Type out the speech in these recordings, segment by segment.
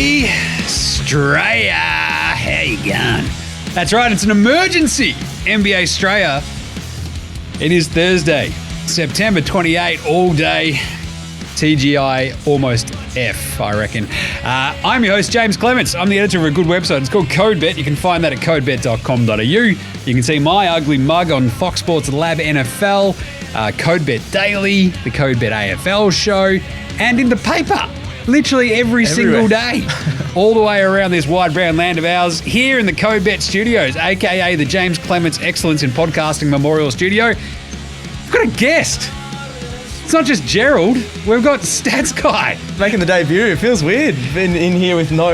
NBA Straya. How you going? That's right, it's an emergency NBA Straya. It is Thursday, September 28, all day. TGI almost F, I reckon. I'm your host, James Clements. I'm the editor of a good website. It's called CodeBet. You can find that at codebet.com.au. You can see my ugly mug on Fox Sports Lab NFL, CodeBet Daily, the CodeBet AFL show, and in the paper. Literally every single day, all the way around this wide brown land of ours, here in the CodeBet studios, aka the James Clements Excellence in Podcasting Memorial Studio. We've got a guest. It's not just Gerald, we've got Stats Guy. Making the debut, it feels weird. Been in here with no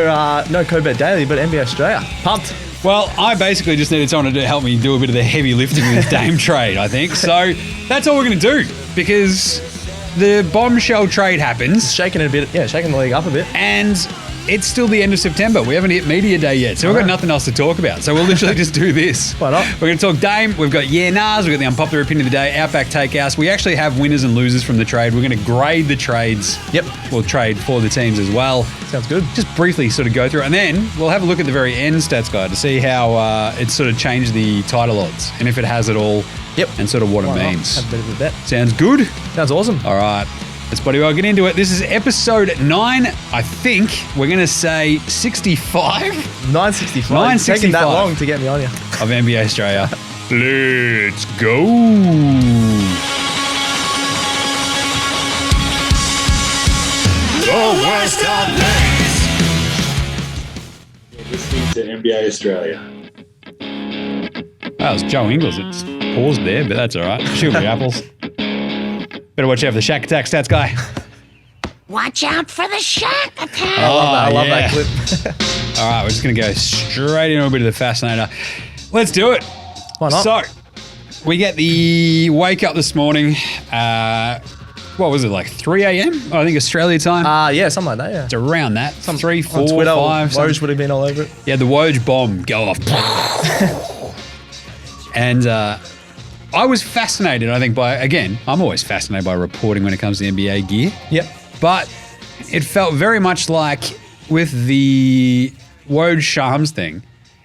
CodeBet Daily, but NBA Straya. Pumped. Well, I basically just needed someone to help me do a bit of the heavy lifting with this Dame trade, I think. So that's all we're going to do, because the bombshell trade happens. Shaking it a bit, shaking the league up a bit. And it's still the end of September. We haven't hit media day yet, so we've got nothing else to talk about. So we'll literally just do this. Why not? We're going to talk Dame. We've got Giannis. We've got the unpopular opinion of the day, Outback Takehouse. We actually have winners and losers from the trade. We're going to grade the trades. Yep. We'll trade for the teams as well. Sounds good. Just briefly sort of go through it. And then we'll have a look at the very end, Stats Guy, to see how it's sort of changed the title odds and if it has it all. Yep. And sort of what it means. Have a bit of a bet. Sounds good? Sounds awesome. All right. Let's bloody well get into it. This is episode 9, I think. We're going to say 65? 965. 965. Taking that long to get me on you. Of NBA Straya. Let's go. The West Coast. You're listening to NBA Straya. That was Joe Ingles. It's paused there, but that's all right. Sugar apples. Better watch out for the Shack Attack, Stats Guy. Watch out for the Shack Attack. I love that clip. All right, we're just going to go straight into a bit of the Fascinator. Let's do it. Why not? So, we get the wake up this morning. What was it, like 3 a.m.? I think Australia time. Yeah, something like that, yeah. It's around that. 3, 4, on Twitter, 5. Woj would have been all over it. Yeah, the Woj bomb go off. And I was fascinated, I think, I'm always fascinated by reporting when it comes to NBA gear. Yep. But it felt very much like with the Woj Shams thing,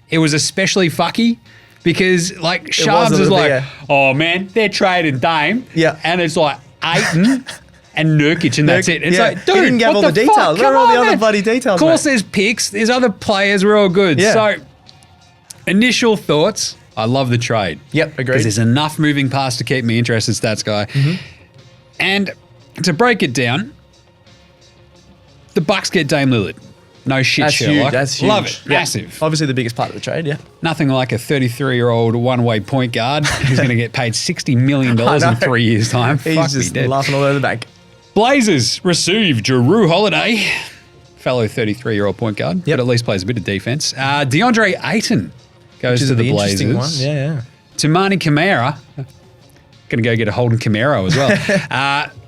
it was especially fucky because, like, Shams is like, oh, man, they're trading Dame. Yeah. And it's like Ayton and Nurkic and that's it. It's like, dude, he didn't give all the details. Where are all the other bloody details, Of course there's picks. There's other players. We're all good. Yeah. So, initial thoughts, I love the trade. Yep, agreed. Because there's enough moving parts to keep me interested, Stats Guy. Mm-hmm. And to break it down, the Bucks get Dame Lillard. No shit, that's Sherlock. Huge. That's huge. Love it. Yeah. Massive. Obviously the biggest part of the trade, yeah. Nothing like a 33-year-old one-way point guard who's going to get paid $60 million in 3 years' time. He's Fuck just me dead. laughing all over the bank. Blazers receive JRUE Holiday, fellow 33-year-old point guard, but at least plays a bit of defense. DeAndre Ayton goes to the Blazers. One. Yeah. Tumani Kamara, going to go get a Holden Camaro as well.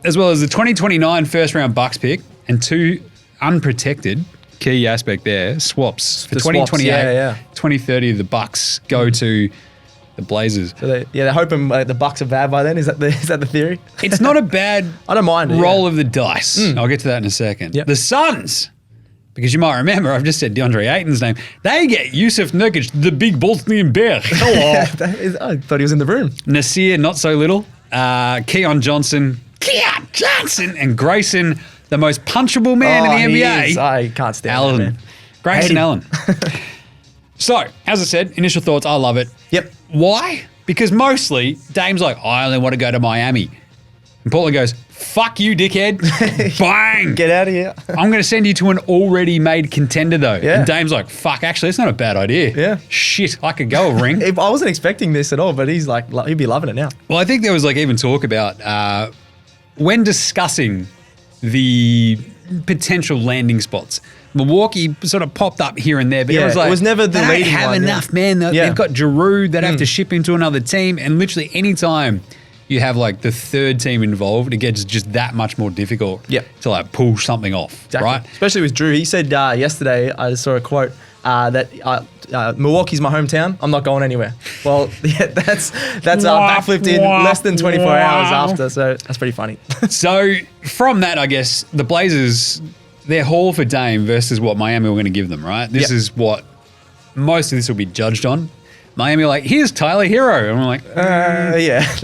As well as the 2029 first-round Bucks pick and 2 unprotected, key aspect there, swaps. For 2028, 2030, the Bucks go to the Blazers. So they're hoping the Bucks are bad by then. Is that the theory? It's not a bad I don't mind roll of the dice. I'll get to that in a second. Yep. The Suns, because you might remember, I've just said DeAndre Ayton's name. They get Yusuf Nurkic, the big Bosnian bear. Hello. I thought he was in the room. Nasir, not so little. Keon Johnson, and Grayson, the most punchable man in the NBA. I can't stand Allen. that, man. Grayson Allen. So, as I said, initial thoughts, I love it. Yep. Why? Because mostly, Dame's like, I only want to go to Miami. And Portland goes, fuck you, dickhead. Bang. Get out of here. I'm going to send you to an already made contender, though. Yeah. And Dame's like, fuck, actually, it's not a bad idea. Yeah. Shit, I could go a ring. I wasn't expecting this at all, but he's like, he'd be loving it now. Well, I think there was like even talk about when discussing the potential landing spots. Milwaukee sort of popped up here and there, but it was like, it was never the they don't leading have one, enough, man. They've got JRUE that have to ship into another team, and literally any time you have like the third team involved, it gets just that much more difficult to like pull something off, right? Especially with Drew. He said yesterday, I just saw a quote that Milwaukee's my hometown. I'm not going anywhere. Well, yeah, that's backflipped in less than 24 hours after, so that's pretty funny. So from that, I guess the Blazers their haul for Dame versus what Miami were going to give them, right? This is what most of this will be judged on. Miami are like, here's Tyler Hero. And we're like,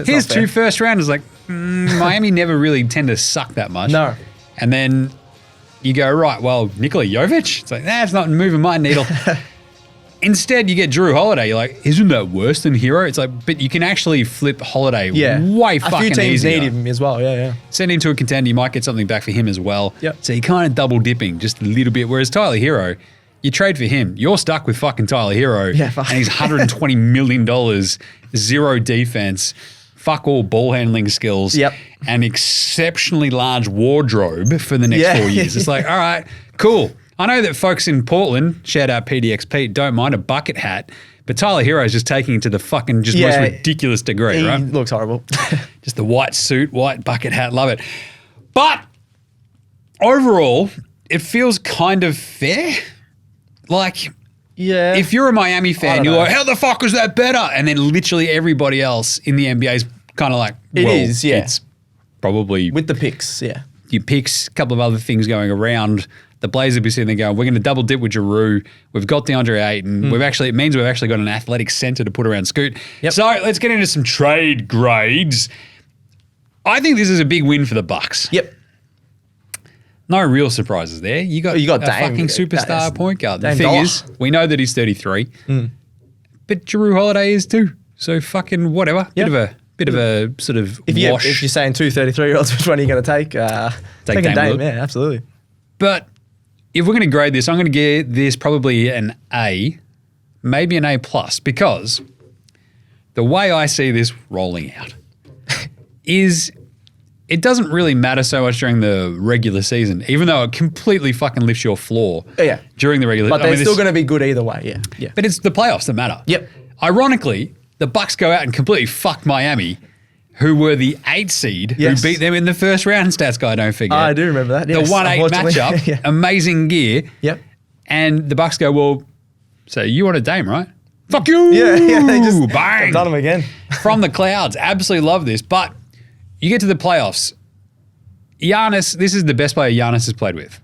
here's 2 first rounders. Like, Miami never really tend to suck that much. No. And then you go, right, well, Nikola Jovic? It's like, it's not moving my needle. Instead, you get Jrue Holiday. You're like, isn't that worse than Hero? It's like, but you can actually flip Holiday way fucking easier. A few teams need him as well, yeah. Send him to a contender, you might get something back for him as well. Yep. So you're kind of double dipping just a little bit. Whereas Tyler Hero, you trade for him, you're stuck with fucking Tyler Hero. Yeah, and he's $120 million, 0 defense, fuck all ball handling skills, and exceptionally large wardrobe for the next 4 years. It's like, all right, cool. I know that folks in Portland, shout out PDX Pete, don't mind a bucket hat, but Tyler Hero is just taking it to the fucking most ridiculous degree, right? He looks horrible. Just the white suit, white bucket hat, love it. But overall, it feels kind of fair. Like, if you're a Miami fan, you're like, how the fuck is that better? And then literally everybody else in the NBA is kind of like, it's probably with the picks, your picks, a couple of other things going around. The Blazers will be sitting there going, we're going to double dip with JRUE. We've got DeAndre Ayton. It means we've actually got an athletic center to put around Scoot. So let's get into some trade grades. I think this is a big win for the Bucks. No real surprises there. You got a Dame, fucking superstar point guard. The Dame thing Dollar. is, we know that he's 33, but JRUE Holiday is too. So fucking whatever. Bit of a sort of wash. If you're saying 2 33-year-olds, which one are you going to take? Take Dame, yeah, absolutely. But if we're going to grade this, I'm going to give this probably an A, maybe an A+, because the way I see this rolling out is it doesn't really matter so much during the regular season, even though it completely fucking lifts your floor during the regular season. But they're still going to be good either way, yeah. But it's the playoffs that matter. Ironically, the Bucks go out and completely fuck Miami, who were the 8 seed, who beat them in the first round. Stats guy, don't forget. I do remember that. The 1-8 matchup, amazing gear. And the Bucks go, well, so you want a Dame, right? Fuck you. They just bang. done them again. From the clouds. Absolutely love this. But you get to the playoffs. Giannis, this is the best player Giannis has played with.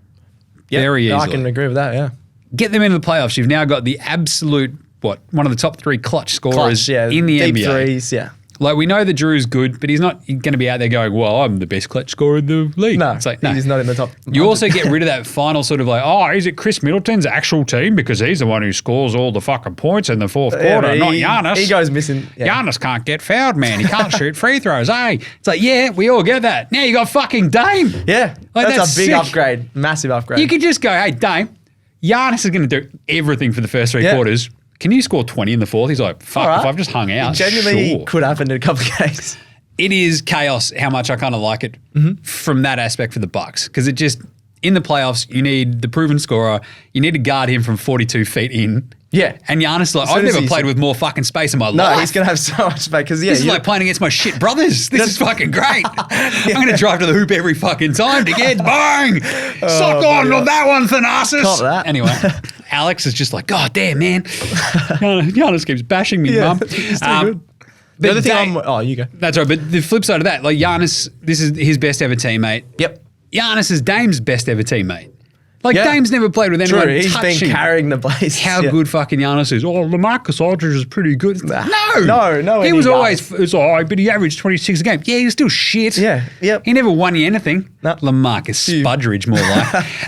Very easily. I can agree with that, yeah. Get them into the playoffs. You've now got the absolute, one of the top 3 clutch scorers in the deep NBA. Threes, Like, we know that Jrue's good, but he's not going to be out there going, well, I'm the best clutch scorer in the league. No, it's like, he's not in the top. You also get rid of that final sort of like, is it Chris Middleton's actual team because he's the one who scores all the fucking points in the fourth quarter, not Giannis. He goes missing. Giannis can't get fouled, man. He can't shoot free throws, It's like, we all get that. Now you got fucking Dame. Yeah, like, that's a big sick. upgrade, massive upgrade. You could just go, hey, Dame, Giannis is going to do everything for the first 3 quarters. Can you score 20 in the fourth? He's like, fuck, if I've just hung out, genuinely could happen in a couple of games. It is chaos how much I kind of like it from that aspect for the Bucks, because it just, in the playoffs, you need the proven scorer. You need to guard him from 42 feet in. Yeah. And Giannis, like, I've never played with more fucking space in my life. No, he's going to have so much space. Because this is like playing against my shit brothers. This is fucking great. I'm going to drive to the hoop every fucking time to get bang. Suck on that one, Thanasis. Caught that. Anyway, Alex is just like, God damn, man. Giannis keeps bashing me, mum. He's too good. The other thing you go. That's right. But the flip side of that, like Giannis, this is his best ever teammate. Yep. Giannis is Dame's best ever teammate. Like, Dame's never played with anyone He's touching been carrying the Blazers. How good fucking Giannis is. LaMarcus Aldridge is pretty good. No. He was always, but he averaged 26 a game. Yeah, he was still shit. Yeah, yep. He never won you anything. No. LaMarcus Spudridge, more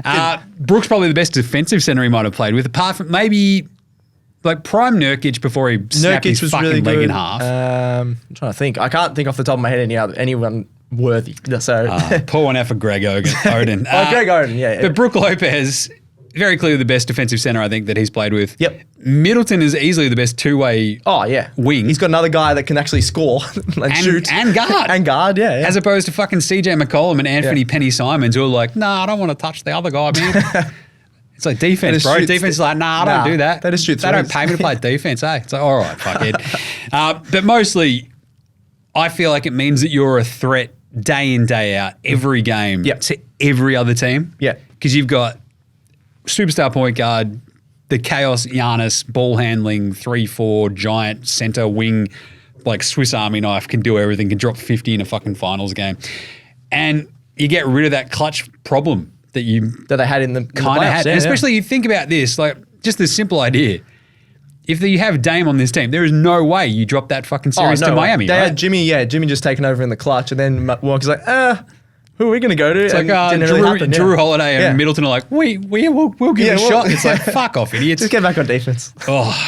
like. Brooks probably the best defensive center he might have played with, apart from maybe like prime Nurkic before he snapped his fucking really leg good. in half. I'm trying to think. I can't think off the top of my head anyone worthy. So pour one out for Greg Oden. Greg Oden, yeah. But Brook Lopez, very clearly the best defensive center I think that he's played with. Yep. Middleton is easily the best two-way wing. He's got another guy that can actually score and shoot. And guard. And guard, yeah. As opposed to fucking CJ McCollum and Anthony Penny Simons who are like, I don't want to touch the other guy, man. It's like defense, bro. Defense is like, I don't do that. They just shoot They don't pay me to play defense, It's like, all right, fuck it. But mostly, I feel like it means that you're a threat day in, day out, every game to every other team. Yeah. Because you've got superstar point guard, the chaos Giannis, ball handling, 3-4, giant center wing, like Swiss Army knife, can do everything, can drop 50 in a fucking finals game. And you get rid of that clutch problem that you that they had in the kind of had. Yeah, And especially you think about this, like just this simple idea. If you have Dame on this team, there is no way you drop that fucking series to Miami. They right? had Jimmy just taking over in the clutch, and then Milwaukee's like, who are we going to go to? It's like Drew Holiday and Middleton are like, we'll give it a shot. It's like, fuck off, idiots. Just get back on defense.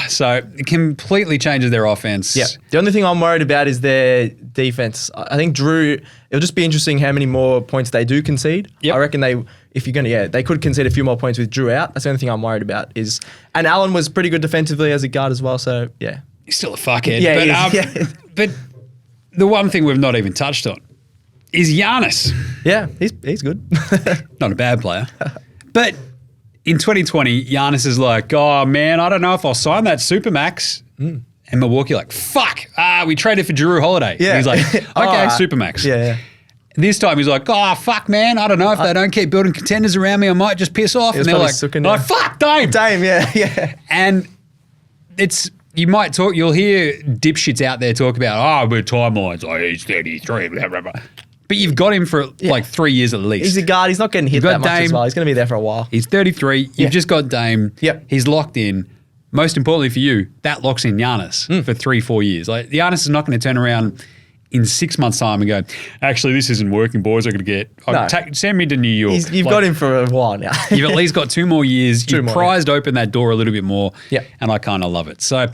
So it completely changes their offense. Yeah. The only thing I'm worried about is their defense. I think JRUE, it'll just be interesting how many more points they do concede. Yep. I reckon they could concede a few more points with JRUE out. That's the only thing I'm worried about and Allen was pretty good defensively as a guard as well. So yeah. He's still a fuckhead. Yeah, but the one thing we've not even touched on is Giannis. Yeah, he's good. Not a bad player. But in 2020, Giannis is like, oh man, I don't know if I'll sign that Supermax. And Milwaukee like, fuck, we traded for Drew Holiday. Yeah. And he's like, okay, Supermax. Yeah. This time he's like, oh, fuck, man, I don't know if they don't keep building contenders around me, I might just piss off. And they're like, fuck, Dame. Dame, yeah. And you'll hear dipshits out there talk about, but timelines, he's 33, blah, blah, blah. But you've got him for like 3 years at least. He's a guard. He's not getting hit that much as well. He's going to be there for a while. He's 33. You've just got Dame. Yep. He's locked in. Most importantly for you, that locks in Giannis for 3-4 years. Like Giannis is not going to turn around in 6 months' time and go, actually, this isn't working, boys. I'm going to send me to New York. You've got him for a while now. You've at least got 2 more years. You've prized open that door a little bit more. Yeah. And I kind of love it. So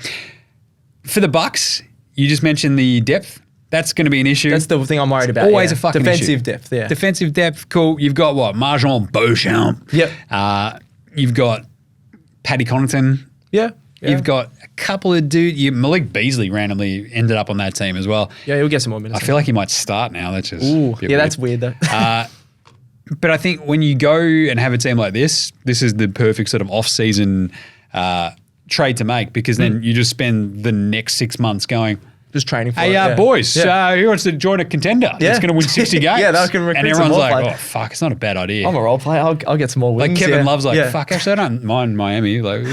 for the Bucks, you just mentioned the depth. That's going to be an issue. That's the thing I'm worried about. Always a fucking defensive issue. depth. Yeah, defensive depth. Cool. You've got what? Marjon Beauchamp. Yep. You've got Paddy Connaughton. Yeah. You've got a couple of dudes. Malik Beasley randomly ended up on that team as well. Yeah, he'll get some more minutes. I feel like he might start now. That's just that's weird though. But I think when you go and have a team like this is the perfect sort of off-season trade to make because then you just spend the next 6 months going, just training for boys, who wants to join a contender that's going to win 60 games? That can recruit. And everyone's like, oh, fuck, it's not a bad idea. I'm a role player. I'll get some more wins. Like Kevin Love's like, fuck, actually, I don't mind Miami. Like,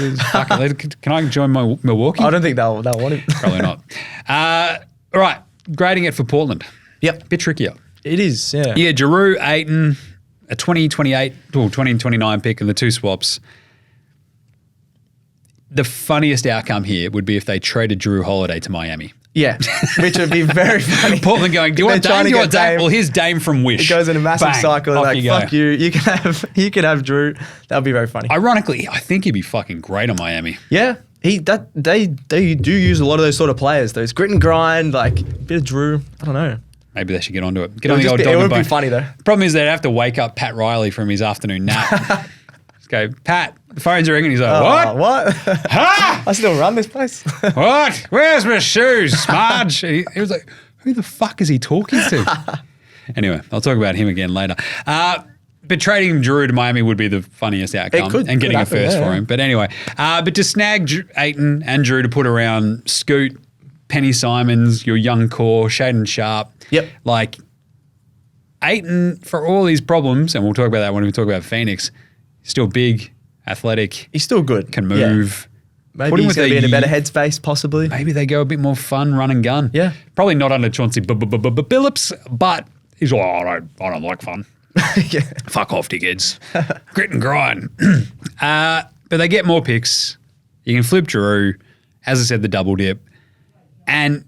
can I join my Milwaukee? I don't think they'll want him. Probably not. All right, grading it for Portland. Yep. Bit trickier. It is, yeah. Yeah, JRUE, Ayton, a 2028 or 2029 pick and the 2 swaps. The funniest outcome here would be if they traded Drew Holiday to Miami. Yeah, which would be very funny. Portland going, do you want Dame? Do you want Dame? Well, here's Dame from Wish. It goes in a massive Bang, cycle. Like, fuck you. You can have Drew. That would be very funny. Ironically, I think he'd be fucking great on Miami. Yeah. They do use a lot of those sort of players. Those grit and grind, like a bit of Drew. I don't know. Maybe they should get onto it. It would be funny though. Problem is they'd have to wake up Pat Riley from his afternoon nap. Just go, Pat, the phone's ringing. He's like, what? Ha! I still run this place. What? Where's my shoes, Smudge? He was like, who the fuck is he talking to? Anyway, I'll talk about him again later. But trading Drew to Miami would be the funniest outcome and getting a first for him. But anyway, but to snag Ayton and Drew to put around Scoot, Penny Simons, your young core, Shaden Sharp. Yep. Like Ayton, for all these problems, and we'll talk about that when we talk about Phoenix, still big, athletic. He's still good. Can move. Yeah. Maybe he's going to be in a better headspace, possibly. Maybe they go a bit more fun, run and gun. Yeah. Probably not under Chauncey Billups, but he's like, I don't like fun. Yeah. Fuck off, dickheads. Grit and grind. But they get more picks. You can flip JRUE. As I said, the double dip. And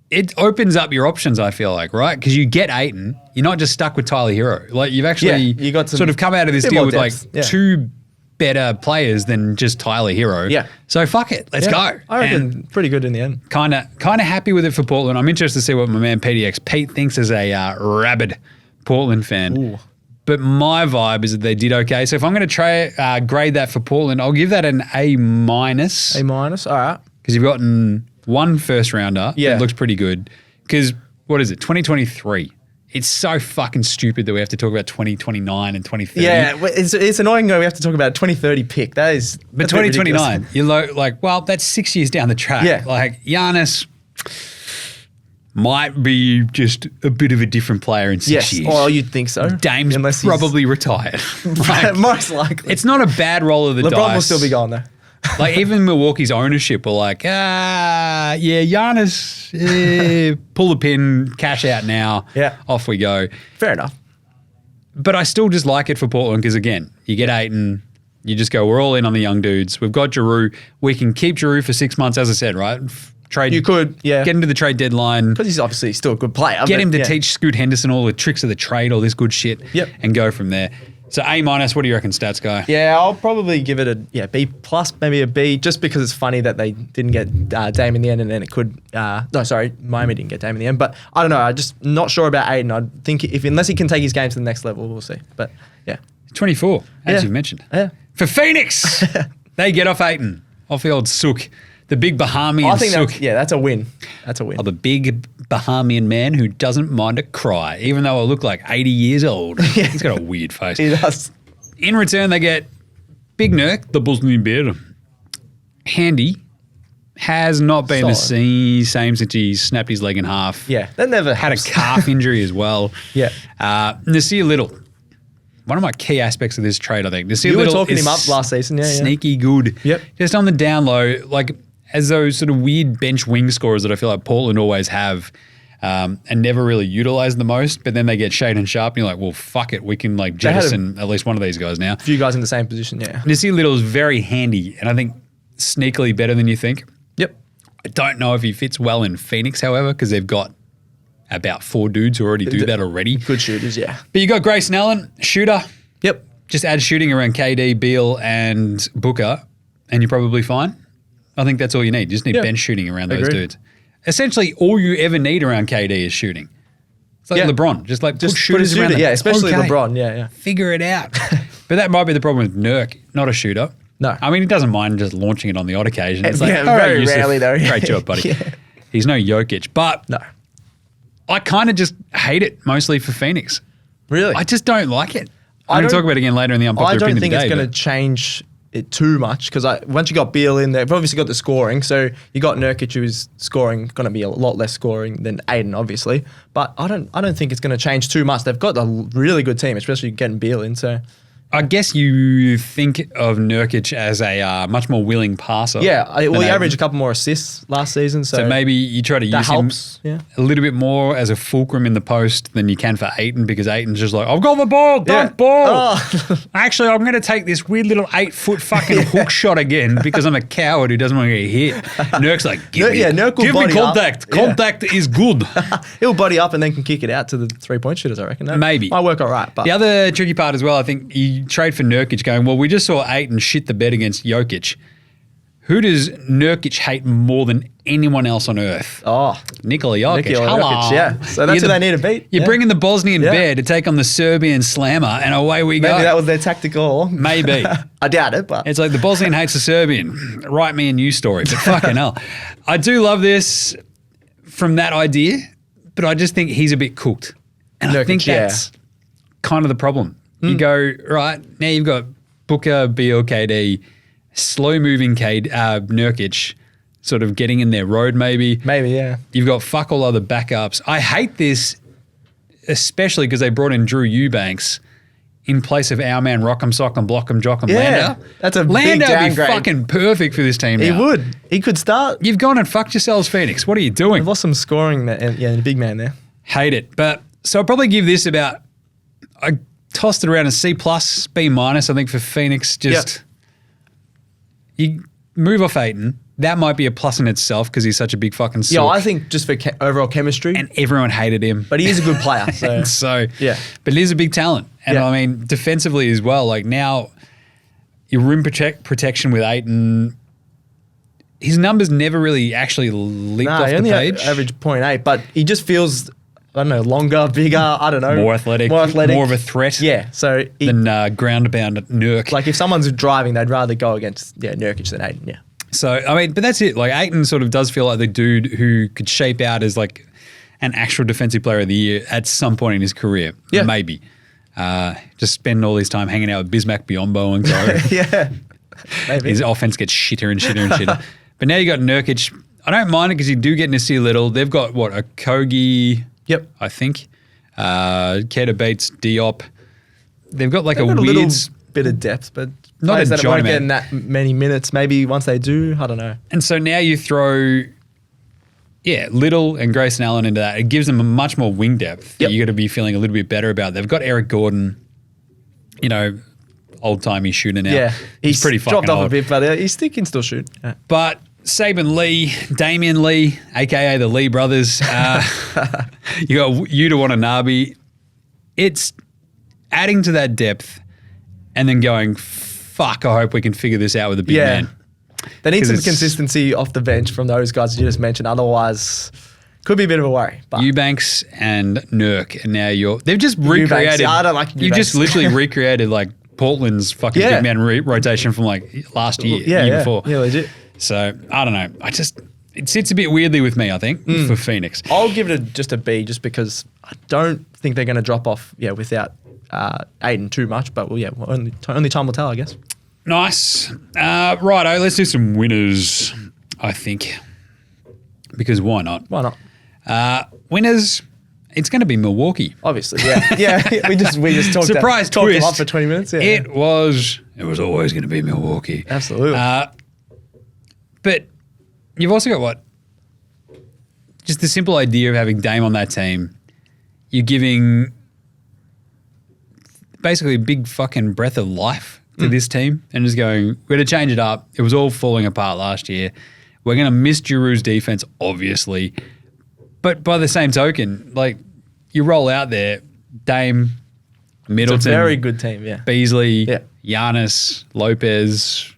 it opens up your options, I feel like, right? Because you get Ayton. You're not just stuck with Tyler Hero. Like, you've actually you got sort of come out of this deal with like 2 better players than just Tyler Hero. Yeah. So fuck it. Let's go. I reckon pretty good in the end. Kind of happy with it for Portland. I'm interested to see what my man PDX Pete thinks as a rabid Portland fan. Ooh. But my vibe is that they did okay. So if I'm going to grade that for Portland, I'll give that an A-. A-, all right. Because you've gotten 1 first rounder. Yeah. It looks pretty good. Because, what is it, 2023. It's so fucking stupid that we have to talk about 2029 and 2030. Yeah, it's annoying that we have to talk about a 2030 pick. But 2029, you're like, well, that's 6 years down the track. Yeah. Like, Giannis might be just a bit of a different player in 6 years. Oh, you'd think so. Dame's probably retired. Like, most likely. It's not a bad roll of the dice. LeBron will still be gone though. Like, even Milwaukee's ownership were like, Giannis, pull the pin, cash out now. Yeah. Off we go. Fair enough. But I still just like it for Portland because, again, you get Ayton, you just go, we're all in on the young dudes. We've got JRUE. We can keep JRUE for 6 months, as I said, right? Trade. You could, yeah. Get him to the trade deadline. Because he's obviously still a good player. Get him to teach Scoot Henderson all the tricks of the trade, all this good shit. Yep. And go from there. So A-, what do you reckon, stats guy? Yeah, I'll probably give it a B plus, maybe a B, just because it's funny that they didn't get Dame in the end, and then it could. Miami didn't get Dame in the end, but I don't know. I'm just not sure about Ayton. I think unless he can take his game to the next level, we'll see. But yeah, 24, as Yeah. you've mentioned. Yeah. For Phoenix, they get off Ayton, off the old sook, the big Bahamian I think sook. that's a win. That's a win. Of a big Bahamian man who doesn't mind a cry, even though I look like 80 years old. He's got a weird face. He does. In return, they get Big Nurk, the Bosnian bear. Handy has not been the same since he snapped his leg in half. Yeah, that never Had a helps. calf injury as well. Yeah. Nasir Little, one of my key aspects of this trade, I think. Nasir You were Little talking is him up last season, yeah. sneaky good. Yep. Just on the down low, like as those sort of weird bench wing scorers that I feel like Portland always have. And never really utilized the most, but then they get Shaden Sharp, and you're like, well, fuck it, we can like jettison at least one of these guys now. A few guys in the same position, yeah. Nasir Little is very handy, and I think sneakily better than you think. Yep. I don't know if he fits well in Phoenix, however, because they've got about 4 dudes who already do that already. Good shooters, yeah. But you got Grayson Allen, shooter. Yep. Just add shooting around KD, Beal, and Booker, and you're probably fine. I think that's all you need. You just need bench shooting around those Agreed. dudes. Essentially, all you ever need around KD is shooting. It's like LeBron. Just put shooters around them. Yeah, especially Okay. LeBron, yeah. Figure it out. But that might be the problem with Nurk, not a shooter. No. I mean, he doesn't mind just launching it on the odd occasion. It's like, Yeah, all right, very Yusuf, rarely though. Great job, buddy. Yeah. He's no Jokic. But No. I kind of just hate it mostly for Phoenix. Really? I just don't like it. I I'm going to don't- talk about it again later in the unpopular I don't opinion think today, it's going but- to change it too much because once you got Beal in there, you've obviously got the scoring. So you got Nurkic, who's scoring, going to be a lot less scoring than Aiden, obviously. But I don't think it's going to change too much. They've got a really good team, especially getting Beal in. So I guess you think of Nurkic as a much more willing passer. yeah, he than Ayton. averaged a couple more assists last season. So, So maybe you try to that use helps. him Yeah. a little bit more as a fulcrum in the post than you can for Ayton because Ayton's just like, I've got the ball, dunk ball. Oh. Actually, I'm going to take this weird little 8-foot fucking hook shot again because I'm a coward who doesn't want to get hit. Nurk's like, Nurk will give me body up. contact. Yeah. Contact is good. He'll body up and then can kick it out to the 3-point shooters, I reckon. That Maybe. might work all right. But The other tricky part as well, I think you trade for Nurkic going, well, we just saw Ayton shit the bed against Jokic. Who does Nurkic hate more than anyone else on earth? Nikola Jokic. Nikola Hello. Jokic, yeah. So that's who they need to beat. You're Yeah. bringing the Bosnian Yeah. bear to take on the Serbian slammer, and away we go. maybe that was their tactical. Maybe. I doubt it, but It's like the Bosnian hates the Serbian. Write me a news story, but fucking hell. I do love this from that idea, but I just think he's a bit cooked. And I Nurkic, think that's kind of the problem. You go, right, now you've got Booker, Beal, KD, slow-moving Nurkic, sort of getting in their road maybe. maybe, yeah. You've got fuck all other backups. I hate this, especially because they brought in JRUE Eubanks in place of our man Rock'em Sock'em Block'em Jock'em Yeah, Landau. that's a big Landau would be downgrade. fucking perfect for this team He now. would. He could start. You've gone and fucked yourselves, Phoenix. What are you doing? They've lost some scoring there, and the big man there. Hate it. But so I'll probably give this about, I tossed it around a C+, B-, I think for Phoenix. Just, you move off Ayton. That might be a plus in itself because he's such a big fucking Yeah, sook. I think just for overall chemistry, And everyone hated him. but he is a good player. So, And so, Yeah. but he's a big talent. And Yeah. I mean, defensively as well, like now, your rim protection with Ayton, his numbers never really actually leaped off he the only page. average 0.8, but he just feels, I don't know, longer, bigger, I don't know. More athletic, more of a threat Yeah, so he, than ground-bound Nurk. like if someone's driving, they'd rather go against Nurkic than Aiden, yeah. So, I mean, but that's it. Like, Ayton sort of does feel like the dude who could shape out as like an actual defensive player of the year at some point in his career. Yeah. Maybe. Just spend all his time hanging out with Bismack Biyombo and go. Yeah, maybe. His offense gets shitter and shitter and shitter. But now you got Nurkic. I don't mind it because you do get Nasir Little. They've got, what, a Kogi, Yep. I think. Keta Bates, Diop. They've got like They've a got weird... little bit of depth, but Not players a that won't giant get in that many minutes. Maybe once they do, I don't know. And so now you throw, Little and Grayson Allen into that. It gives them a much more wing depth that Yep. you got to be feeling a little bit better about. They've got Eric Gordon. you know, old-timey shooter now. Yeah, he's pretty fucking dropped off old. a bit, but he still can still shoot. Yeah. But Saban Lee, Damian Lee, a.k.a. the Lee brothers, you got Yuta Watanabe. It's adding to that depth and then going, fuck, I hope we can figure this out with a big man. They need 'Cause some it's- consistency off the bench from those guys you just mentioned. Otherwise, could be a bit of a worry. But Eubanks and Nurk, and now they've just Eubanks, recreated. yeah, I don't like You've just Eubanks. literally recreated like Portland's fucking Yeah. big man rotation from like last year, yeah, year yeah, before. yeah, legit. So I don't know. It sits a bit weirdly with me, I think, for Phoenix. I'll give it just a B, just because I don't think they're going to drop off. Without Aiden too much, but only time will tell, I guess. Nice. Righto, let's do some winners, I think. Because why not? Why not? Winners, it's going to be Milwaukee. Obviously, yeah. We just talked Surprise talked them twist. up for 20 minutes. Yeah. It was always going to be Milwaukee. Absolutely. But you've also got what? Just the simple idea of having Dame on that team. You're giving basically a big fucking breath of life to this team and just going, we're going to change it up. It was all falling apart last year. We're going to miss JRUE's defense, obviously. But by the same token, like, you roll out there, Dame, Middleton. It's a very good team, yeah. Beasley, Yeah. Giannis, Lopez.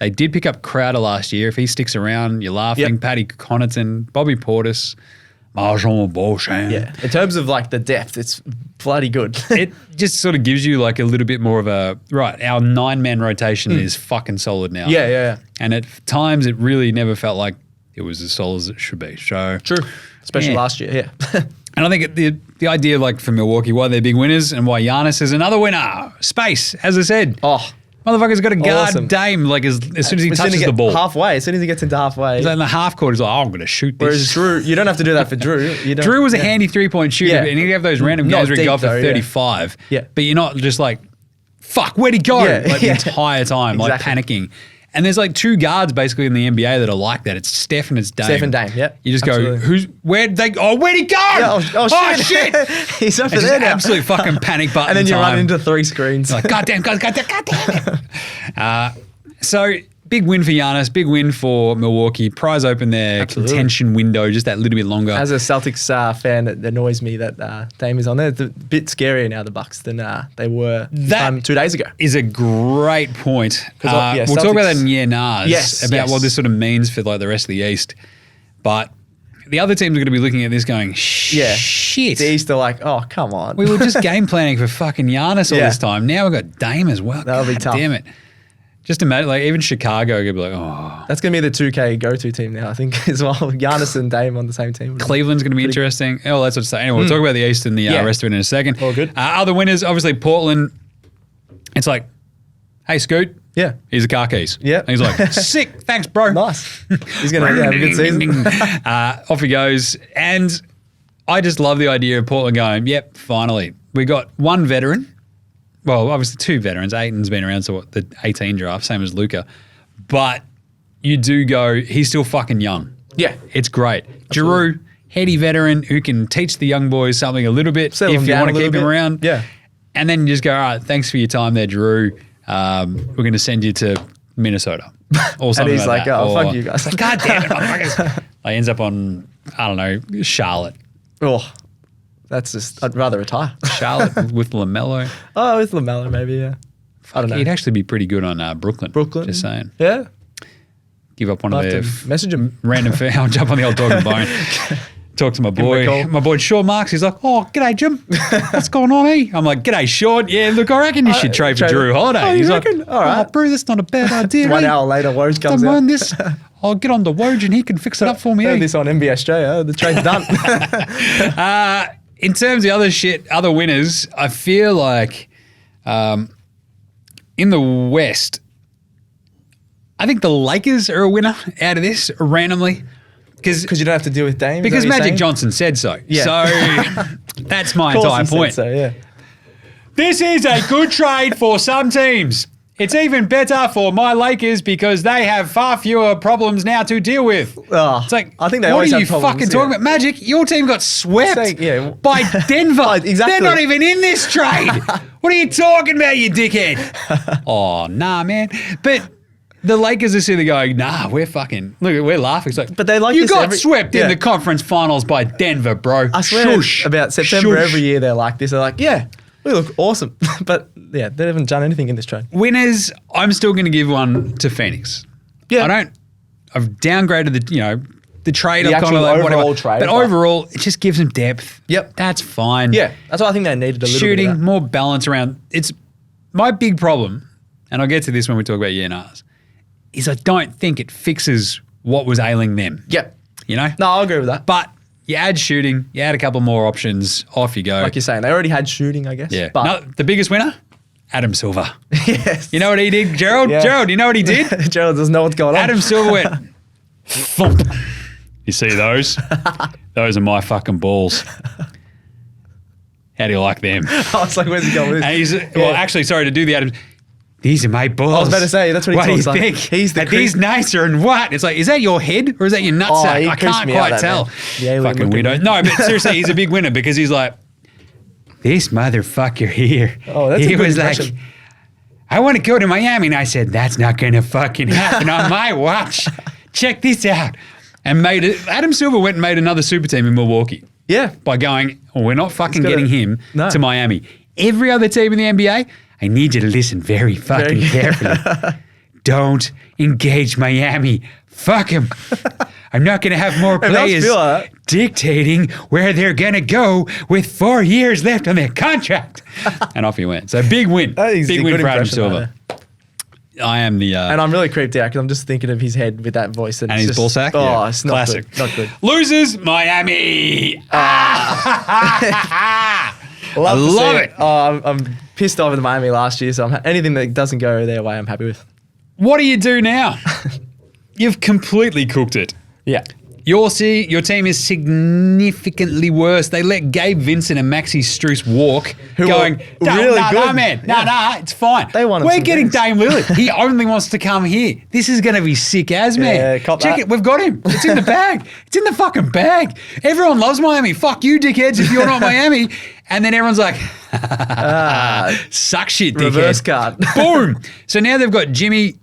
They did pick up Crowder last year. If he sticks around, you're laughing. Yep. Paddy Connaughton, Bobby Portis, Marjon Beauchamp. Yeah. In terms of like the depth, it's bloody good. It just sort of gives you like a little bit more of a, right, our 9-man rotation is fucking solid now. yeah. And at times it really never felt like it was as solid as it should be. So True. Especially Yeah. last year, yeah. And I think the idea, like, for Milwaukee, why they're big winners and why Giannis is another winner. Space, as I said. Oh, Motherfucker's got to guard Awesome. Dame like as soon as he as soon touches as he the gets ball. halfway, as soon as he gets into halfway. He's like in the half court, he's like, oh, I'm going to shoot this. Whereas Drew, you don't have to do that for Drew. You don't, Drew was a yeah. handy 3-point shooter, Yeah. and he'd have those random Not games where he'd deep go for though, yeah. 35. Yeah. But you're not just like, fuck, where'd he go? Yeah. Like the Yeah. entire time, like Exactly. panicking. And there's like two guards basically in the NBA that are like that. It's Steph and it's Dame. Steph and Dame, yep. You just Absolutely. go, where'd he go? Yeah, oh, shit. shit. He's over It's there just now. absolute fucking panic button And then you time. run into 3 screens. Like, God damn it. So, big win for Giannis, big win for Milwaukee. Prize open their Absolutely. contention window just that little bit longer. As a Celtics fan, it annoys me that Dame is on there. It's a bit scarier now, the Bucks, than they were this That- time 2 days ago. is a great point. 'Cause, yeah, we'll talk about that Celtics- in year nars, Yes, about yes. what this sort of means for like the rest of the East. But the other teams are going to be looking at this going, Yeah. shit. The East are like, oh, come on. We were just game planning for fucking Giannis all Yeah. this time. Now we've got Dame as well. That'll be God tough. Damn it. Just imagine, like, even Chicago could be like, oh. That's going to be the 2K go-to team now, I think, as well. Giannis and Dame on the same team. Cleveland's going to be interesting. Oh, that's what to say. Anyway, we'll talk about the East and the Yeah. rest of it in a second. All good. Other winners, obviously Portland. It's like, hey, Scoot. Yeah. Here's the car keys. Yeah. And he's like, sick. Thanks, bro. Nice. He's going to have a good season. Off he goes. And I just love the idea of Portland going, yep, finally. We got one veteran. Well, obviously 2 veterans. Aiton's been around to the 18 draft, same as Luka. But you do go, he's still fucking young. Yeah. It's great. JRUE, heady veteran who can teach the young boys something a little bit Settle if them you down want a to keep little him bit. around. Yeah. And then you just go, all right, thanks for your time there, JRUE. We're going to send you to Minnesota or something he's like like, that. oh, Or, fuck you guys. God damn it, motherfuckers. Like, ends up on, I don't know, Charlotte. Oh, that's just, I'd rather retire. Charlotte with LaMelo. Oh, with LaMelo maybe, yeah. I don't know. He'd actually be pretty good on Brooklyn. Brooklyn. Just saying. Yeah. Give up one I'll of their have to message him. random I'll jump on the old dog and bone. Talk to my him a boy. call. My boy Sean Marks. He's like, oh, g'day, Jim. What's going on, eh? I'm like, g'day, Sean. Yeah, look, I reckon you should trade for trade- JRUE Holiday. Oh, you He's reckon? like, All right. oh, bro, that's not a bad idea. 1 eh? hour later, Woj comes Don't out. mind this. I'll get on to Woj and he can fix it up for me. Heard Eh? this on NBA Straya. The trade's done. In terms of other winners, I feel like in the West, I think the Lakers are a winner out of this randomly. Because you don't have to deal with Dame. is that Because what you're Magic saying? Johnson said so. Yeah. So that's my Of course entire he said point. So, yeah. This is a good trade for some teams. It's even better for my Lakers because they have far fewer problems now to deal with. Oh, It's like, I think they what always are have you problems, fucking yeah. talking about? Magic, your team got swept by Denver. Exactly. They're not even in this trade. What are you talking about, you dickhead? Oh, nah, man. But the Lakers are sitting there going, nah, we're fucking, look, we're laughing. It's like, But they like you this got every- swept in yeah. the conference finals by Denver, bro. I swear Shush. about September Shush. every year they're like this. They're like, yeah, we look awesome. But yeah, they haven't done anything in this trade. Winners, I'm still going to give one to Phoenix. Yeah. I've downgraded the trade. The I've actual like, overall whatever. trade, But but- overall, it just gives them depth. Yep. That's fine. Yeah, that's what I think they needed a little Shooting, bit of that. more balance around. It's my big problem, and I'll get to this when we talk about UNRs, is I don't think it fixes what was ailing them. Yep. You know? No, I'll agree with that. But you add shooting, you add a couple more options, off you go. Like you're saying, they already had shooting, I guess. Yeah. But No, the biggest winner? Adam Silver. yes. You know what he did, Gerald? Yeah. Gerald, you know what he did? Gerald doesn't know what's going on. Adam Silver went, thump. You see those? Those are my fucking balls. How do you like them? I was like, where's he going with this? And he's, well, actually, sorry to do the Adam. These are my balls. I was about to say, that's what he What do you talks like. think? He's the Are these nicer and what? It's like, is that your head or is that your nutsack? he I creeps can't me out, quite that tell. man. The alien Fucking looking weirdo. man. No, but seriously, he's a big winner because he's like, this motherfucker here. Oh, that's a he good was like, impression. I want to go to Miami. And I said, that's not going to fucking happen on my watch. Check this out. And made it. Adam Silver went and made another super team in Milwaukee Yeah. by going, well, we're not fucking gotta- getting him no. to Miami. Every other team in the NBA, I need you to listen very fucking carefully. Don't engage Miami. Fuck him. I'm not going to have more It must players feel like that. dictating where they're going to go with 4 years left on their contract. And off he went. So big win. That is Big a win good for Adam impression, Silver. I am the... And I'm really creeped out because I'm just thinking of his head with that voice. and it's his just, ball sack? Oh, Yeah. it's not Classic. good. Not good. Losers, Miami. I To love see it. Oh, I'm pissed off with Miami last year, so anything that doesn't go their way, I'm happy with. What do you do now? You've completely cooked it. Yeah. Your team is significantly worse. They let Gabe Vincent and Maxi Strus walk, Who going, were no, really no, good." man. Yeah. No, it's fine. They won We're some getting games. Dame Lillard. He only wants to come here. This is going to be sick as, man. Yeah, cop Check that. it. We've got him. It's in the bag. It's in the fucking bag. Everyone loves Miami. Fuck you, dickheads, if you're not Miami. And then everyone's like, suck shit, dickhead. Reverse card. Boom. So now they've got Jimmy.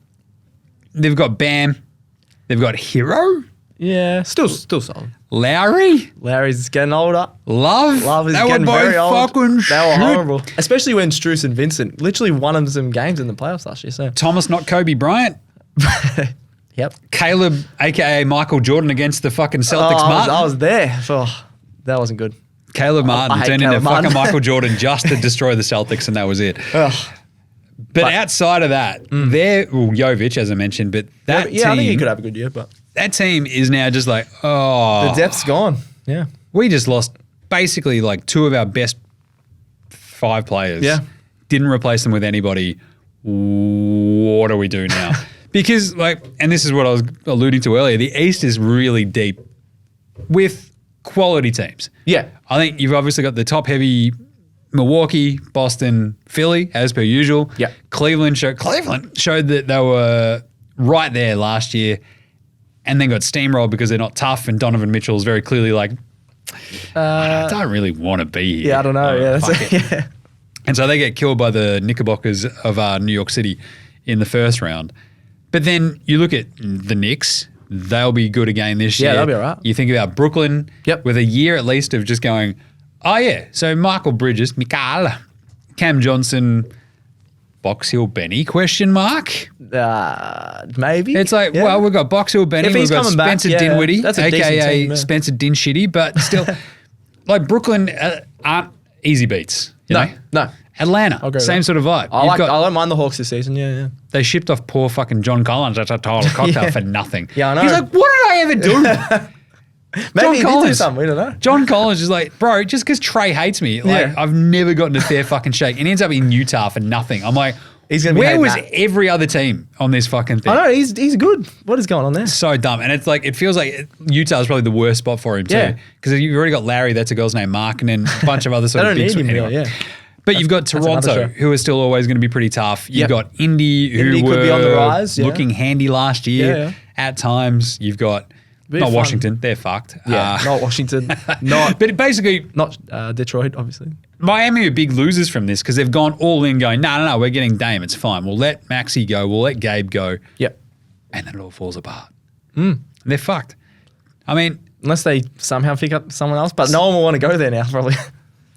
They've got Bam. They've got Hero. Yeah. Still solid. Lowry. Larry's getting older. Love. Love is They were getting both very old. fucking They were shit. horrible. Especially when Strus and Vincent literally won them some games in the playoffs last year. So. Thomas, not Kobe Bryant. Yep. Caleb, a.k.a. Michael Jordan against the fucking Celtics Martin. I was there. Oh, that wasn't good. Caleb Martin hate turned into Caleb Martin. fucking Michael Jordan just to destroy the Celtics, and that was it. Ugh. But outside of that, Jovic, as I mentioned, but that Yeah, I think he team, could have a good year, but that team is now just like, oh, the depth's gone. Yeah. we just lost basically like 2 of our best 5 players. Yeah. Didn't replace them with anybody. What do we do now? Because and this is what I was alluding to earlier, the East is really deep with quality teams. Yeah. I think you've obviously got the top heavy Milwaukee, Boston, Philly, as per usual. Yeah. Cleveland showed that they were right there last year and then got steamrolled because they're not tough, and Donovan Mitchell's very clearly like, I don't really want to be here. Yeah, I don't know. Yeah, Fuck that's it. yeah. And so they get killed by the Knickerbockers of New York City in the first round. But then you look at the Knicks, they'll be good again this year. Yeah, they'll be all right. You think about Brooklyn Yep. with a year at least of just going, oh yeah, so Michael Bridges, Cam Johnson, Box Hill Benny, question mark? Maybe. It's like, Yeah. well, we've got Box Hill Benny, If we've he's got coming back, Spencer yeah, Dinwiddie, that's a decent a.k.a. team, yeah. Spencer Dinshitty, but still, like Brooklyn aren't easy beats. You know? No. Atlanta, I'll go with same that. sort of vibe. I You've got- don't mind the Hawks this season. Yeah. They shipped off poor fucking John Collins at a cocktail Yeah. for nothing. Yeah, I know. He's like, what did I ever do? Maybe he did do Collins. something. We don't know. John Collins is like, bro, just because Trey hates me, like Yeah. I've never gotten a fair fucking shake. And he ends up in Utah for nothing. I'm like, He's gonna be where hating was that. every other team on this fucking thing? I know he's good. What is going on there? So dumb. And it's like, it feels like Utah is probably the worst spot for him too. Yeah. Because you've already got Larry, that's a girl's name, Mark, and then a bunch of other sort They of don't big need him anyway. really. Yeah. But you've got another Toronto, show. who are still always going to be pretty tough. You've Yep. got Indy, who Indy were could be on the rise, yeah. looking handy last year. Yeah. At times, you've got not fun. Washington, they're fucked. Yeah, not Washington, not But basically, not Detroit, obviously. Miami are big losers from this because they've gone all in going, no, we're getting Dame, it's fine. We'll let Maxey go, we'll let Gabe go. Yep. And then it all falls apart. They're fucked. I mean, Unless they somehow pick up someone else, but no one will want to go there now, probably.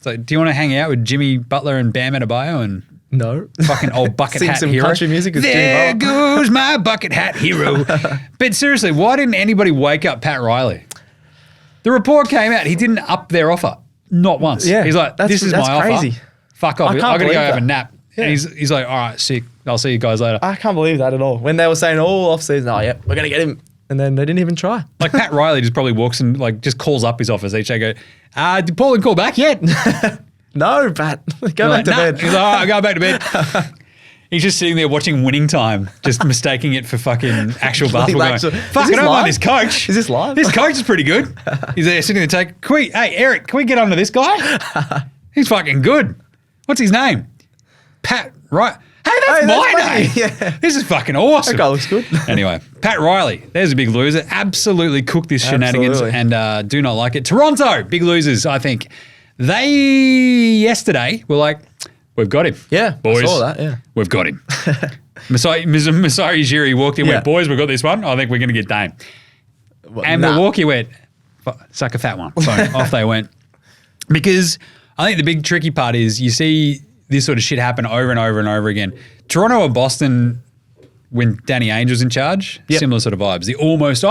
so do you want to hang out with Jimmy Butler and Bam Adebayo and No. fucking old bucket Sing hat some hero? country music with There Jimmy Butler. goes my bucket hat hero. But seriously, why didn't anybody wake up Pat Riley? The report came out, he didn't up their offer. Not once. Yeah, He's like, this is my offer. crazy. Fuck off. I I can't got to go believe have a that. nap. Yeah. And he's like, all right, sick. I'll see you guys later. I can't believe that at all. When they were saying all off-season, oh, yeah, we're going to get him. And then they didn't even try. Like Pat Riley just probably walks and like just calls up his office each day. Go, did Portland call back yet? No, Pat. Go Like, back to "Nah." bed. He's like, all right, go back to bed. He's just sitting there watching Winning Time, just mistaking it for fucking actual basketball. Going, Actual- fuck, Is I this don't mind live? this coach. Is this live? This coach is pretty good. He's there sitting there take. Hey, Eric, can we get under this guy? He's fucking good. What's his name? Pat, right? Hey, that's Hey, my that's name. me. Yeah. This is fucking awesome. That guy looks good. Anyway, Pat Riley, there's a big loser. Absolutely cooked this shenanigans Absolutely. and do not like it. Toronto, big losers, I think. They, yesterday, were like, we've got him. Yeah, boys. I saw that, yeah. We've got him. Masai Ujiri walked in and Yeah. went, boys, we've got this one. I think we're going to get Dame. And nah. Milwaukee went, suck a fat one. So off they went. Because I think the big tricky part is you see this sort of shit happen over and over and over again. Toronto or Boston, when Danny Ainge was in charge, Yep. similar sort of vibes. The almost we